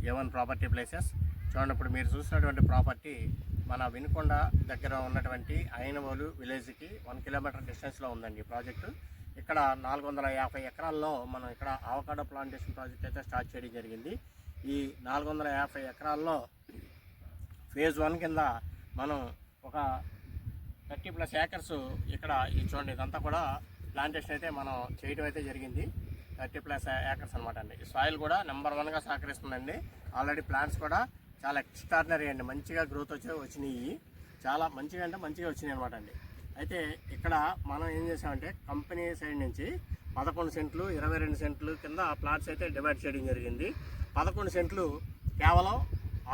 A1 property places. చూడండి, ఇప్పుడు మీరు చూసినటువంటి ప్రాపర్టీ మన వినుకొండ దగ్గర ఉన్నటువంటి అయినవోలు విలేజ్కి 1 కిలోమీటర్ డిస్టెన్స్లో ఉందండి ఈ ప్రాజెక్టు. ఇక్కడ 450 ఎకరాల్లో మనం ఇక్కడ అవకాడో ప్లాంటేషన్ ప్రాజెక్ట్ అయితే స్టార్ట్ చేయడం జరిగింది. ఈ 450 ఎకరాల్లో ఫేజ్ 1 కింద మనం ఒక 30+ ఏకర్స్ ఇక్కడ చూడండి, ఇదంతా కూడా ప్లాంటేషన్ అయితే మనం చేయడం అయితే జరిగింది. 30+ ఏకర్స్ అనమాట అండి. ఈ సాయిల్ కూడా నెంబర్ 1గా సహకరిస్తుందండి. ఆల్రెడీ ప్లాంట్స్ కూడా చాలా ఎక్స్ట్రాడినరీ అండి, మంచిగా గ్రోత్ వచ్చినాయి. చాలా మంచిగా అంటే మంచిగా వచ్చినాయి అనమాట అండి. అయితే ఇక్కడ మనం ఏం చేసామంటే కంపెనీ సైడ్ నుంచి 11 సెంట్లు 22 సెంట్లు కింద ప్లాట్స్ అయితే డివైడ్ చేయడం జరిగింది. 11 సెంట్లు కేవలం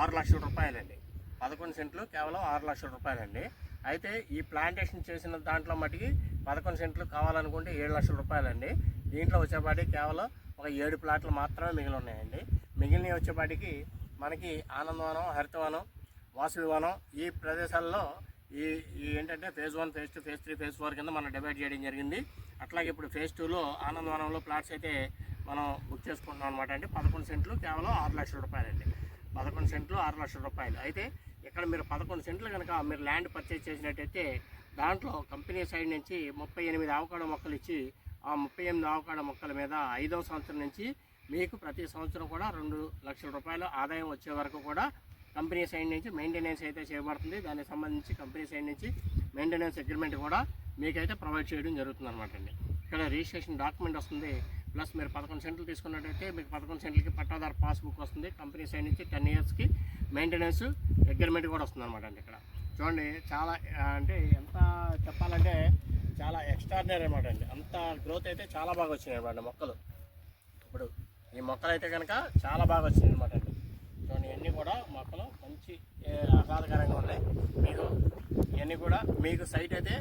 6 లక్షల రూపాయలండి. 11 సెంట్లు కేవలం 6 లక్షల రూపాయలండి. అయితే ఈ ప్లాంటేషన్ చేసిన దాంట్లో మటుకి 11 సెంట్లు కావాలనుకుంటే 7 లక్షల రూపాయలండి. దీంట్లో వచ్చేపాటికి కేవలం ఒక 7 ప్లాట్లు మాత్రమే మిగిలి ఉన్నాయండి. మిగిలినవి వచ్చేపాటికి మనకి ఆనందవనం, హరితవనం, వాసవివనం ఈ ప్రదేశాల్లో ఈ ఏంటంటే ఫేజ్ 1, ఫేజ్ 2, ఫేజ్ 3, ఫేజ్ 4 కింద మనం డివైడ్ చేయడం జరిగింది. అట్లాగే ఇప్పుడు ఫేజ్ 2లో ఆనందవనంలో ప్లాట్స్ అయితే మనం బుక్ చేసుకుంటున్నాం అనమాట అండి. 11 సెంట్లు కేవలం 6 లక్షల రూపాయలండి. 11 సెంట్లు 6 లక్షల రూపాయలు. అయితే ఇక్కడ మీరు 11 సెంట్లు కనుక మీరు ల్యాండ్ పర్చేజ్ చేసినట్టయితే దాంట్లో కంపెనీ సైడ్ నుంచి 38 అవకాడో మొక్కలు ఇచ్చి ఆ 38 అవకాడో మొక్కల మీద 5వ సంవత్సరం నుంచి మీకు ప్రతి సంవత్సరం కూడా 2 లక్షల రూపాయలు ఆదాయం వచ్చే వరకు కూడా కంపెనీ సైడ్ నుంచి మెయింటెనెన్స్ అయితే చేయబడుతుంది. దానికి సంబంధించి కంపెనీ సైడ్ నుంచి మెయింటెనెన్స్ అగ్రిమెంట్ కూడా మీకైతే ప్రొవైడ్ చేయడం జరుగుతుంది అనమాట అండి. ఇక్కడ రిజిస్ట్రేషన్ డాక్యుమెంట్ వస్తుంది. ప్లస్ మీరు 11 సెంట్లు తీసుకున్నట్టయితే మీకు 11 సెంట్లకి పట్టాదారు పాస్బుక్ వస్తుంది. కంపెనీ సైడ్ నుంచి 10 ఇయర్స్కి మెయింటెనెన్స్ అగ్రిమెంట్ కూడా వస్తుంది అనమాట అండి. ఇక్కడ చూడండి, చాలా అంటే ఎంత చెప్పాలంటే చాలా ఎక్స్ట్రాడినరీ అనమాట అండి. అంత గ్రోత్ అయితే చాలా బాగా వచ్చినాయి అనమాట మొక్కలు. ఇప్పుడు ఈ మొక్కలు అయితే కనుక చాలా బాగా వచ్చినాయి అనమాట అండి. చూడండి, ఇవన్నీ కూడా మొక్కలు మంచి ఆహ్లాదకరంగా ఉన్నాయి. మీరు ఇవన్నీ కూడా మీకు సైట్ అయితే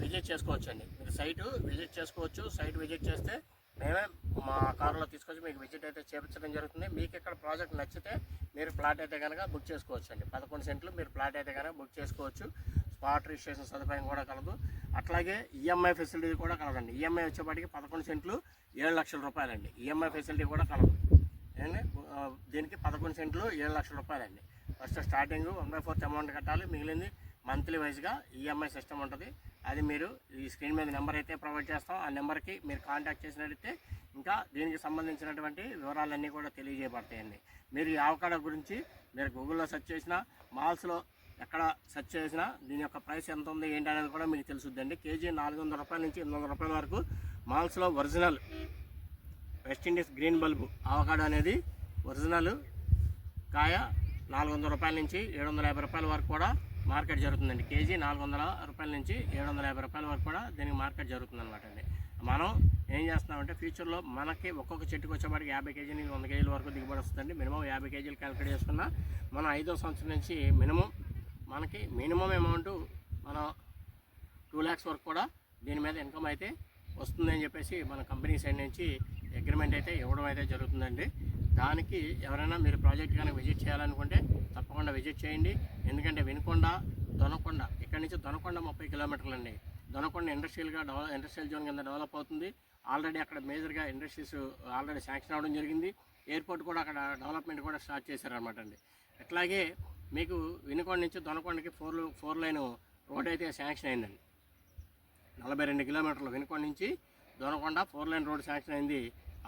విజిట్ చేసుకోవచ్చు అండి. మీరు సైట్ విజిట్ చేసుకోవచ్చు. సైట్ విజిట్ చేస్తే మేమే మా కారులో తీసుకొచ్చి మీకు విజిట్ అయితే చేయించడం జరుగుతుంది. మీకు ఇక్కడ ప్రాజెక్ట్ నచ్చితే మీరు ప్లాట్ అయితే కనుక బుక్ చేసుకోవచ్చు అండి. 11 సెంట్లు మీరు ప్లాట్ అయితే కనుక బుక్ చేసుకోవచ్చు. స్పాట్ రిజిస్ట్రేషన్ సదుపాయం కూడా కలదు. అట్లాగే ఈఎంఐ ఫెసిలిటీ కూడా కలదండి. ఈఎంఐ వచ్చేపాటికి 11 సెంట్లు 7 లక్షల రూపాయలండి. ఈఎంఐ ఫెసిలిటీ కూడా కలదు. దీనికి 11 సెంట్లు 7 లక్షల రూపాయలండి. ఫస్ట్ స్టార్టింగ్ 1/4 అమౌంట్ కట్టాలి. మిగిలింది మంత్లీ వైజ్గా ఈఎంఐ సిస్టమ్ ఉంటుంది. అది మీరు ఈ స్క్రీన్ మీద నెంబర్ అయితే ప్రొవైడ్ చేస్తాం. ఆ నెంబర్కి మీరు కాంటాక్ట్ చేసినట్లయితే ఇంకా దీనికి సంబంధించినటువంటి వివరాలన్నీ కూడా తెలియజేయబడతాయండి. మీరు ఈ అవకాడో గురించి మీరు గూగుల్లో సెర్చ్ చేసినా, మాల్స్లో ఎక్కడ సెర్చ్ చేసినా దీని యొక్క ప్రైస్ ఎంత ఉంది ఏంటి అనేది కూడా మీకు తెలుసుద్దండి. కేజీ 400 రూపాయల నుంచి 800 రూపాయల వరకు మాల్స్లో original West Indies green bulb avocado అనేది ఒరిజినల్ కాయ 400 రూపాయల నుంచి 750 రూపాయల వరకు కూడా మార్కెట్ జరుగుతుందండి. కేజీ 400 రూపాయల నుంచి 750 రూపాయల వరకు కూడా దీనికి మార్కెట్ జరుగుతుంది అనమాట అండి. మనం ఏం చేస్తున్నామంటే ఫ్యూచర్లో మనకి ఒక్కొక్క చెట్టుకు వచ్చేవాడికి 50 కేజీ నుంచి 100 కేజీల వరకు దిగుబడి వస్తుందండి. మినిమం 50 కేజీలు క్యాలిక్యులేట్ చేసుకున్నా మనం 5వ సంవత్సరం నుంచి మనకి మినిమం అమౌంట్ మనం 2 lakhs వరకు కూడా దీని మీద ఇన్కమ్ అయితే వస్తుందని చెప్పేసి మన కంపెనీ సైడ్ నుంచి అగ్రిమెంట్ అయితే ఇవ్వడం అయితే జరుగుతుందండి. దానికి ఎవరైనా మీరు ప్రాజెక్ట్ కనుక విజిట్ చేయాలనుకుంటే తప్పకుండా విజిట్ చేయండి. ఎందుకంటే వినుకొండ, దొనకొండ, ఇక్కడ నుంచి దొనకొండ 30 కిలోమీటర్లు అండి. దొనకొండ ఇండస్ట్రియల్ జోన్ కింద డెవలప్ అవుతుంది. ఆల్రెడీ అక్కడ మేజర్గా ఇండస్ట్రీస్ ఆల్రెడీ శాంక్షన్ అవ్వడం జరిగింది. ఎయిర్పోర్ట్ కూడా అక్కడ డెవలప్మెంట్ కూడా స్టార్ట్ చేశారనమాట అండి. అట్లాగే మీకు వినుకొండ నుంచి దొనకొండకి 4 లైన్ రోడ్ అయితే శాంక్షన్ అయిందండి. 42 కిలోమీటర్లు వినుకొండ నుంచి దొనకొండ 4 లైన్ రోడ్ శాంక్షన్ అయింది.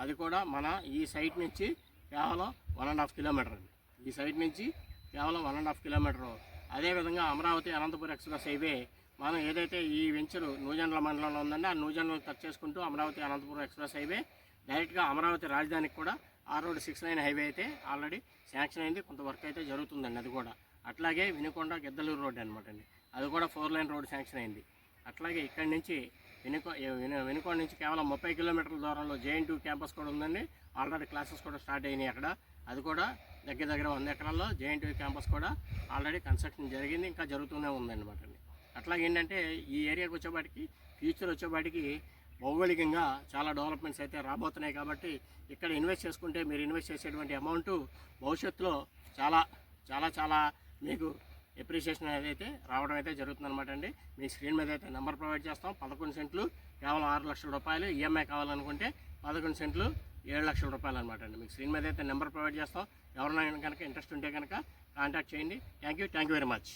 అది కూడా మన ఈ సైట్ నుంచి కేవలం 1.5 కిలోమీటర్ అండి. ఈ సైట్ నుంచి కేవలం 1.5 కిలోమీటరు. అదేవిధంగా అమరావతి అనంతపురం ఎక్స్ప్రెస్ హైవే మనం ఏదైతే ఈ వెంచరు నూజెండ్ల మండలంలో ఉందండి, ఆ నూజెండ్లను టచ్ చేసుకుంటూ అమరావతి అనంతపురం ఎక్స్ప్రెస్ హైవే డైరెక్ట్గా అమరావతి రాజధానికి కూడా ఆ రోడ్ 6 లైన్ హైవే అయితే ఆల్రెడీ శాంక్షన్ అయింది. కొంత వర్క్ అయితే జరుగుతుందండి అది కూడా. అట్లాగే వినుకొండ గిద్దలూరు రోడ్ అనమాట అండి, అది కూడా 4 లైన్ రోడ్ శాంక్షన్ అయింది. అట్లాగే ఇక్కడి నుంచి వినుకొండ నుంచి కేవలం 30 కిలోమీటర్ల దూరంలో JN2 క్యాంపస్ కూడా ఉందండి. ఆల్రెడీ క్లాసెస్ కూడా స్టార్ట్ అయినాయి అక్కడ. అది కూడా దగ్గర 100 ఎకరాల్లో JN2 క్యాంపస్ కూడా ఆల్రెడీ కన్స్ట్రక్షన్ జరిగింది, ఇంకా జరుగుతూనే ఉందన్నమాట అండి. అట్లాగే ఏంటంటే ఈ ఏరియాకి వచ్చేవాటికి ఫ్యూచర్ వచ్చేవాటికి భౌగోళికంగా చాలా డెవలప్మెంట్స్ అయితే రాబోతున్నాయి. కాబట్టి ఇక్కడ ఇన్వెస్ట్ చేసుకుంటే మీరు ఇన్వెస్ట్ చేసేటువంటి అమౌంట్ భవిష్యత్తులో చాలా చాలా చాలా మీకు ఎప్రిషియేషన్ అయితే రావడం అయితే జరుగుతుందన్నమాట అండి. మీ స్క్రీన్ మీద అయితే నెంబర్ ప్రొవైడ్ చేస్తాం. 11 సెంట్లు కేవలం 6 లక్షల రూపాయలు. ఈఎంఐ కావాలనుకుంటే 11 సెంట్లు 7 లక్షల రూపాయలు అనమాట అండి. మీకు స్క్రీన్ మీద అయితే నెంబర్ ప్రొవైడ్ చేస్తాం. ఎవరైనా కనుక ఇంట్రెస్ట్ ఉంటే కనుక కాంటాక్ట్ చేయండి. Thank you very much.